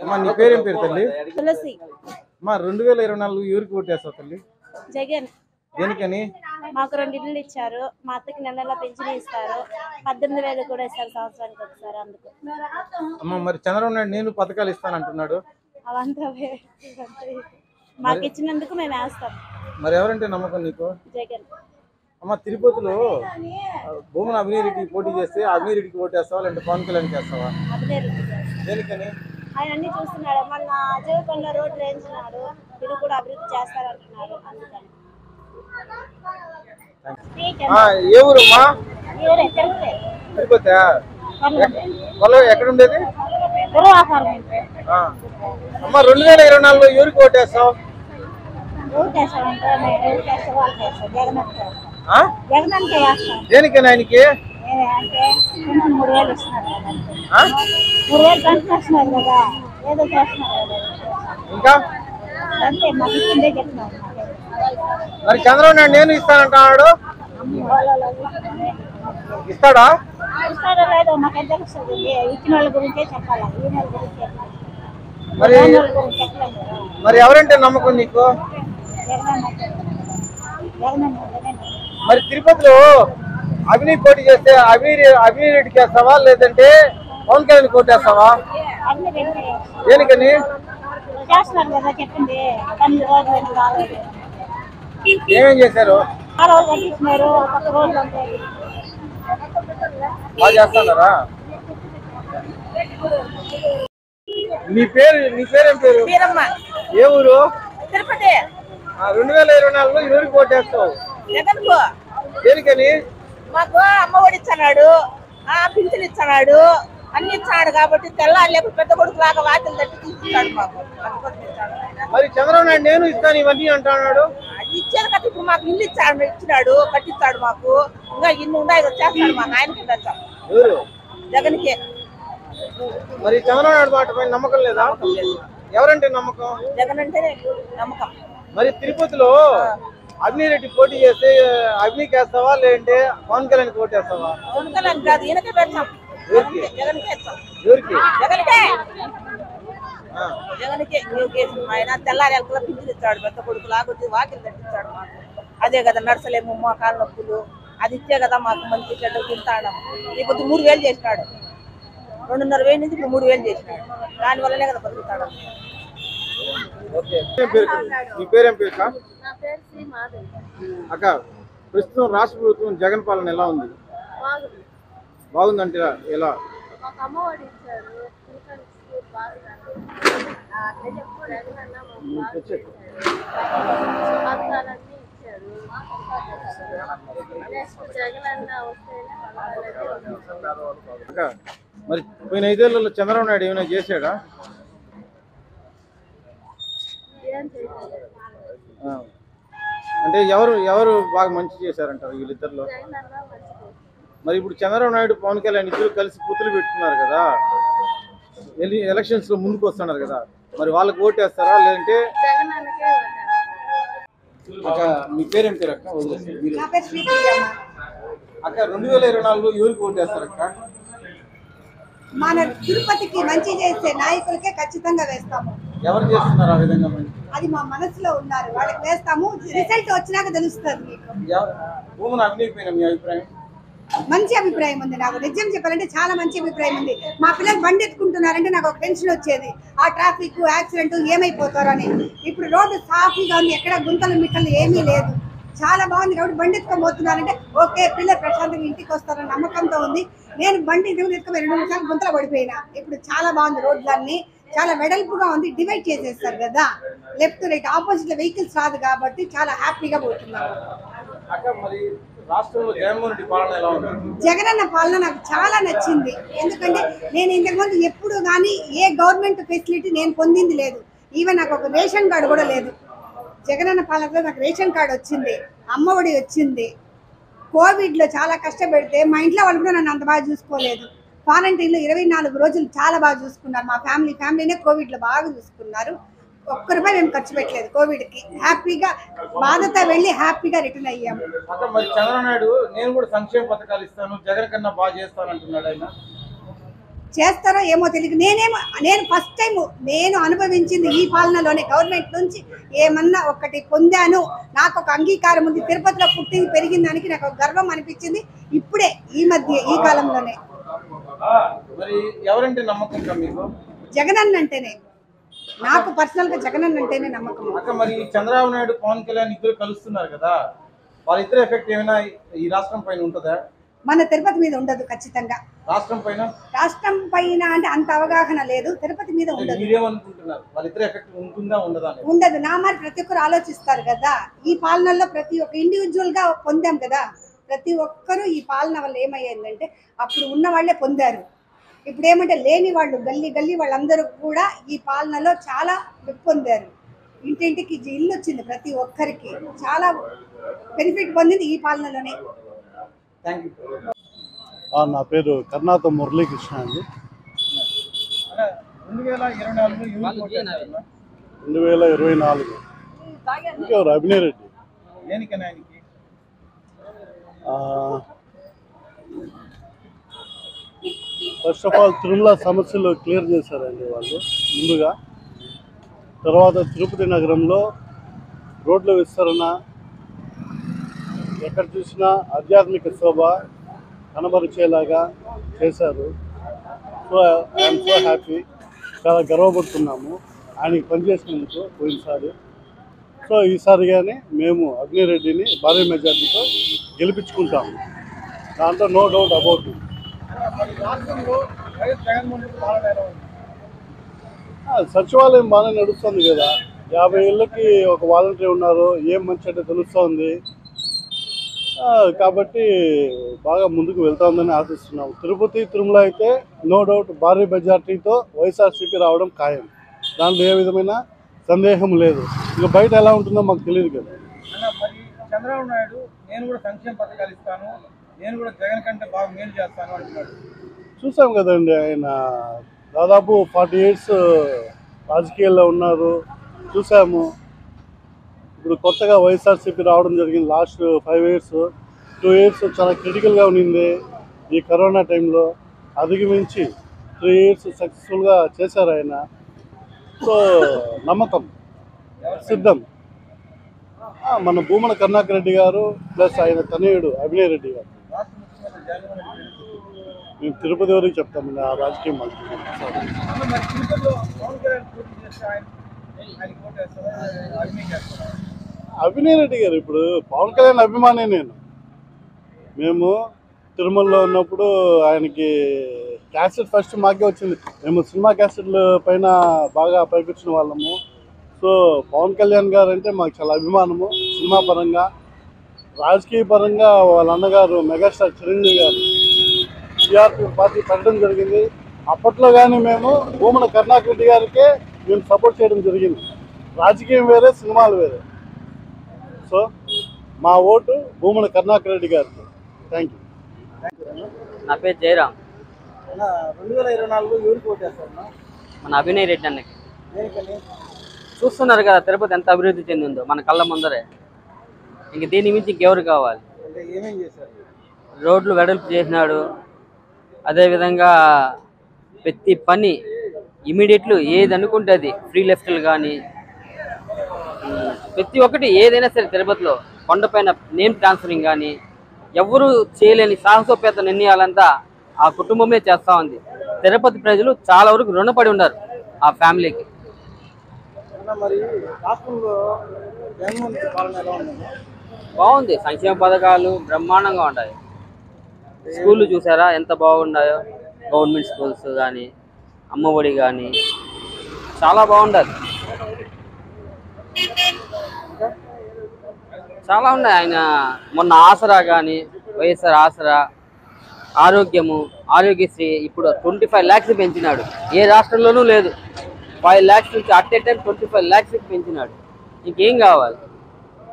అమ్మా నీ పేరేం పేరు తల్లి? తులసి. అమ్మా 2024 ఎవరికి ఓటేస్తావు తల్లి? జగన్. దేనికని? మాకు 2 ఇళ్ళు ఇచ్చారు, మా అత్తకి నెల పెన్షన్ ఇస్తారు, 18,000 కూడా ఇస్తారు సంవత్సరానికి ఒకసారి. అందుకు అమ్మా మరి చంద్రబాబు నాయుడు నేను పథకాలు ఇస్తానంటున్నాడు. అవంతా మాకు ఇచ్చినందుకు మేము వేస్తాం. మరి ఎవరంటే నమ్మకం నీకు? జగన్. అమ్మ తిరుపతిలో భూమన అభినీరెడ్డి పోటీ చేస్తే అభినీరెడ్డికి ఓటేస్తావా లేదంటే పవన్ కళ్యాణ్కి వేస్తావా? దేనికని? ఆయన అన్ని చూస్తున్నాడు. మన అజయకొండలో రోడ్డు వేయించినాడు, ఇది కూడా అభివృద్ధి చేస్తారంటున్నారు. అందుకని ఏ ఊరమ్మా? తిరుపతి. ఎక్కడ ఉండేది అమ్మ? 2024లో ఎవరికి ఓటేస్తావు? దేనికని ఆయనకి? ఇంకా మరి చంద్రబాబు నాయుడు నేను ఇస్తానంటున్నాడు, ఇస్తాడా? మరి ఎవరంటే నమ్మకం నీకు? మరి తిరుపతిలో అభినీతి పోటీ చేస్తే అభినీరెడ్డికి వేస్తావా లేదంటే పవన్ కళ్యాణ్ కోటేస్తావా? దేనికని? ఏమేం చేశారు? బాగా చేస్తున్నారా? నీ పేరేం పేరు? ఏ ఊరు? తిరుపతి. 2024లో ఎవరికి ఓటేస్తావు? జగన్ కు. దేనికని? మాకు అమ్మ ఒడి ఇచ్చాడు, పింఛన్ ఇచ్చాడు, అన్ని ఇచ్చాడు కాబట్టి తెల్లారి లేకపోతే పెద్ద కొడుకు లాగా వాకిలు తట్టి తీసుకుంటాడు మాకు. మరి చంద్రబాబు నాయుడు నేను ఇస్తాను ఇవన్నీ అంటున్నాడు. ఇచ్చాడు కదా, ఇప్పుడు మాకు ఇల్లు ఇచ్చినాడు, కట్టిస్తాడు మాకు. ఇంకా ఇన్ని ఉన్నాయి చేస్తాడు మాకు. ఆయనకి జగన్కే. మరి చంద్రబాబు నాయుడు మాట పైన నమ్మకం లేదా? ఎవరంటే నమ్మకం? జగన్ అంటే నమ్మకం. మరి తిరుపతిలో అభినీరెడ్డి పోటీ చేస్తే అభినీకి వేస్తావా లేదంటే పవన్ కళ్యాణ్ ఓటేస్తావా? పవన్ కళ్యాణ్ కాదు, ఈయనకే పెడతాం. జగన్కే ఇస్తాం. ఎవరికి? జగన్కే. జగన్కే. ఆయన తెల్లారి ఎలకల పింఛన్ ఇచ్చాడు, పెద్ద కొడుకు లాగొచ్చి వాకిలు తట్టించాడు మాకు. అదే కదా నడసలేము, మా కాళ్ళ నొప్పులు, అది ఇచ్చే కదా మాకు మంచి చెడ్డ తింటాడు. ఇప్పుడు 3,000 చేసినాడు, 2,500 నుంచి ఇప్పుడు 3,000 చేసినాడు. దానివల్లనే కదా బతుకుతాడు. మీ పేరేం పేరు అక్క? ప్రస్తుతం రాష్ట్ర ప్రభుత్వం జగన్ పాలన ఎలా ఉంది? బాగుందంటే ఎలా? మరి పోయిన 5 ఏళ్లలో చంద్రబాబు నాయుడు ఏమైనా చేశాడా? అంటే ఎవరు బాగా మంచి చేశారంటారు వీళ్ళిద్దరిలో? మరి ఇప్పుడు చంద్రబాబు నాయుడు పవన్ కళ్యాణ్ ఇద్దరు కలిసి పుత్తులు పెట్టుకున్నారు కదా, ఎలక్షన్స్ లో ముందుకు వస్తున్నారు కదా, మరి వాళ్ళకి ఓటేస్తారా లేదంటే? అక్క మీ పేరేం పేరు అక్క? అక్క 2024లో ఎవరికి ఓటేస్తారు అక్క? మన తిరుపతికి మంచి చేసే నాయకులకే ఖచ్చితంగా వేస్తాము. ఎవరు చేస్తున్నారు ఆ విధంగా? అది మా మనసులో ఉన్నారు, వాళ్ళకి వేస్తాము. రిజల్ట్ వచ్చినాక తెలుస్తుంది మీకు. భూమన అభినీతి పైన మీ అభిప్రాయం? మంచి అభిప్రాయం ఉంది. నాకు నిజం చెప్పాలంటే చాలా మంచి అభిప్రాయం ఉంది. మా పిల్లలు బండి ఎత్తుకుంటున్నారంటే నాకు ఒక టెన్షన్ వచ్చేది, ఆ ట్రాఫిక్ యాక్సిడెంట్ ఏమైపోతారో అని. ఇప్పుడు రోడ్డు సాఫీగా ఉంది, ఎక్కడ గుంతలు మిట్టలు ఏమీ లేదు, చాలా బాగుంది. కాబట్టి బండి ఎత్తుకోబోతున్నారంటే ఓకే, పిల్లలు ప్రశాంతంగా ఇంటికి వస్తారని నమ్మకంతో ఉంది. నేను బండి ఎత్తుకుని 2 నిమిషాలు గుంతలు పడిపోయినా. ఇప్పుడు చాలా బాగుంది, రోడ్లన్నీ చాలా వెడల్పుగా ఉంది, డివైడ్ చేసేస్తారు కదా, లెఫ్ట్ రైట్ ఆపోజిట్ వెహికల్స్ రాదు కాబట్టి చాలా హ్యాపీగా పోతున్నారు. జగనన్న పాలన నాకు చాలా నచ్చింది. ఎందుకంటే నేను ఇంతకుముందు ఎప్పుడు కానీ ఏ గవర్నమెంట్ ఫెసిలిటీ నేను పొందింది లేదు. ఈవెన్ నాకు ఒక రేషన్ కార్డు కూడా లేదు. జగనన్న పాలనలో నాకు రేషన్ కార్డు వచ్చింది, అమ్మ ఒడి వచ్చింది. కోవిడ్లో చాలా కష్టపెడితే మా ఇంట్లో వాళ్ళు కూడా నన్ను అంత బాగా చూసుకోలేదు. క్వారంటైన్లో 24 రోజులు చాలా బాగా చూసుకున్నారు. మా ఫ్యామిలీనే కోవిడ్లో బాగా చూసుకున్నారు. ఒక్క రూపాయి మేము ఖర్చు పెట్టలేదు కోవిడ్కి. హ్యాపీగా బాధతో వెళ్ళి హ్యాపీగా రిటర్న్ అయ్యాము. మరి చంద్రబాబు నాయుడు నేను కూడా సంక్షేమ పథకాలు ఇస్తాను, జగన్ కన్నా బాగా చేస్తాను అంటున్నాడు ఆయన. చేస్తారో ఏమో తెలియదు. నేను ఫస్ట్ టైం నేను అనుభవించింది ఈ పాలనలోనే. గవర్నమెంట్ నుంచి ఏమన్నా ఒకటి పొందాను, నాకు ఒక అంగీకారం ఉంది. తిరుపతిలో పుట్టి పెరిగిన దానికి నాకు ఒక గర్వం అనిపించింది ఇప్పుడే, ఈ మధ్య ఈ కాలంలోనే. మరి ఎవరంటే నమ్మకం మీకు? జగనన్న అంటేనే నాకు పర్సనల్ గా జగనన్న అంటేనే నమ్మకం. అక్క మరి చంద్రబాబు నాయుడు పవన్ కళ్యాణ్ ఇద్దరు కలుస్తున్నారు కదా, వాళ్ళిద్దరు ఎఫెక్ట్ ఏమైనా ఈ రాష్ట్రం పైన ఉంటుందా? మన తిరుపతి మీద ఉండదు ఖచ్చితంగా. రాష్ట్రం పైన అంటే అంత అవగాహన లేదు. తిరుపతి మీద ఉండదు. మీరేమనుకుంటున్నారు, వాళ్ళిద్దరు ఎఫెక్ట్ ఉంటుందా ఉండదా? ఉండదు. నా మరి ప్రతి ఒక్కరు ఆలోచిస్తారు కదా. ఈ పాలనలో ప్రతి ఒక్క ఇండివిజువల్ గా పొందాం కదా. ప్రతి ఒక్కరు ఈ పాలన వల్ల ఏమయ్యిందంటే అప్పుడు ఉన్న వాళ్ళే పొందారు. ఇప్పుడు ఏమంటే లేని వాళ్ళు గల్లీ వాళ్ళందరూ కూడా ఈ పాలనలో చాలా పొందారు. ఇంటింటికి ఇల్లు వచ్చింది, ప్రతి ఒక్కరికి చాలా బెనిఫిట్ పొందింది ఈ పాలనలోనే. నా పేరు కర్ణాత మురళీకృష్ణ అండి. 2024 ఇంకెవరు? Abhinay Reddy. First of all Tirumala సమస్యలు క్లియర్ చేశారండి వాళ్ళు ముందుగా. తర్వాత తిరుపతి నగరంలో రోడ్ల విస్తరణ, ఎక్కడ చూసినా ఆధ్యాత్మిక శోభ కనబరిచేలాగా చేశారు. సో ఐఎమ్ సో హ్యాపీ, చాలా గర్వపడుతున్నాము ఆయనకి పనిచేసినందుకు పోయినసారి. సో ఈసారి కానీ మేము అభినయ్ రెడ్డిని భారీ మెజార్టీతో గెలిపించుకుంటాము, దాంట్లో నో డౌట్ అబౌట్ ఇట్. సచివాలయం బాగానే నడుస్తుంది కదా. 50 ఏళ్ళకి ఒక వాలంటీర్ ఉన్నారు, ఏం మంచి అంటే తెలుస్తుంది. కాబట్టి బాగా ముందుకు వెళ్తామని ఆశిస్తున్నాం. తిరుపతి తిరుమల అయితే నో డౌట్ భారీ మెజార్టీతో వైఎస్ఆర్సీపీ రావడం ఖాయం, దాంట్లో ఏ విధమైన సందేహం లేదు. ఇక బయట ఎలా ఉంటుందో మాకు తెలియదు కదా. చంద్రబాబు నాయుడు నేను కూడా సంక్షేమ పథకాలు ఇస్తాను, నేను కూడా జగన్ కంటే బాగా మేలు చేస్తాను అంటున్నాడు. చూసాం కదండి, ఆయన దాదాపు 40 ఇయర్స్ రాజకీయాల్లో ఉన్నారు, చూసాము. ఇప్పుడు కొత్తగా వైఎస్ఆర్సీపీ రావడం జరిగింది. లాస్ట్ 5 ఇయర్స్ 2 ఇయర్స్ చాలా క్రిటికల్గా ఉన్నింది ఈ కరోనా టైంలో. అధిగమించి 3 ఇయర్స్ సక్సెస్ఫుల్గా చేశారు ఆయన. సో నమ్మకం సిద్ధం. మన భూమన కరుణాకర్ రెడ్డి గారు ప్లస్ ఆయన తనయుడు అభినయ్ రెడ్డి గారు. మేము తిరుపతి వరకు చెప్తామండి, ఆ రాజకీయం మాకు. అభినయ్ రెడ్డి గారు ఇప్పుడు పవన్ కళ్యాణ్ అభిమానే. మేము తిరుమలలో ఉన్నప్పుడు ఆయనకి క్యాసెట్ ఫస్ట్ మాకే వచ్చింది. మేము సినిమా క్యాసెట్ల పైన బాగా పైకొచ్చిన వాళ్ళము. సో పవన్ కళ్యాణ్ గారు అంటే మాకు చాలా అభిమానము. సినిమా పరంగా, రాజకీయ పరంగా వాళ్ళ అన్నగారు మెగాస్టార్ చిరంజీవి గారు టీఆర్పీ పార్టీ పెట్టడం జరిగింది. అప్పట్లో కానీ మేము భూమన కరుణాకర్ రెడ్డి గారికే మేము సపోర్ట్ చేయడం జరిగింది. రాజకీయం వేరే, సినిమాలు వేరే. సో మా ఓటు భూమన కరుణాకర్ రెడ్డి గారికి. Thank you. నా పేరు జయరామ్. 2024 ఎవరికి ఓటు వేస్తారు? మన అభినయ్ రెడ్డి అన్నకి. చూస్తున్నారు కదా తిరుపతి ఎంత అభివృద్ధి చెందిందో మన కళ్ళ ముందరే. ఇంక దీని మించి ఇంకెవరు కావాలి? అంటే ఏమేం చేశారు? రోడ్లు వెడల్పు చేసినాడు. అదేవిధంగా ప్రతి పని ఇమీడియట్లు ఏది అనుకుంటే అది, ఫ్రీ లెఫ్ట్లు కానీ ప్రతి ఒక్కటి ఏదైనా సరే తిరుపతిలో. కొండపైన నేమ్ ట్రాన్స్ఫరింగ్ కానీ ఎవరు చేయలేని సాహసోపేత నిర్ణయాలంతా ఆ కుటుంబమే చేస్తూ ఉంది. తిరుపతి ప్రజలు చాలా వరకు రుణపడి ఉన్నారు ఆ ఫ్యామిలీకి. మరి రాష్ట్రంలో జగన్మోహన్ రెడ్డి పాలన ఎలా ఉంది? బాగుంది. సంక్షేమ పథకాలు బ్రహ్మాండంగా ఉంటాయి. స్కూళ్ళు చూసారా ఎంత బాగున్నాయో, గవర్నమెంట్ స్కూల్స్ కానీ, అమ్మఒడి కానీ చాలా బాగుండదు. చాలా ఉన్నాయి. ఆయన మొన్న ఆసరా కానీ, వైఎస్ఆర్ ఆసరా, ఆరోగ్యము, ఆరోగ్యశ్రీ ఇప్పుడు 25 lakhs పెంచినాడు. ఏ రాష్ట్రంలోనూ లేదు. 5 lakhs నుంచి అట్ ఏ టైం 25 lakhs పెంచినాడు. ఇంకేం కావాలి?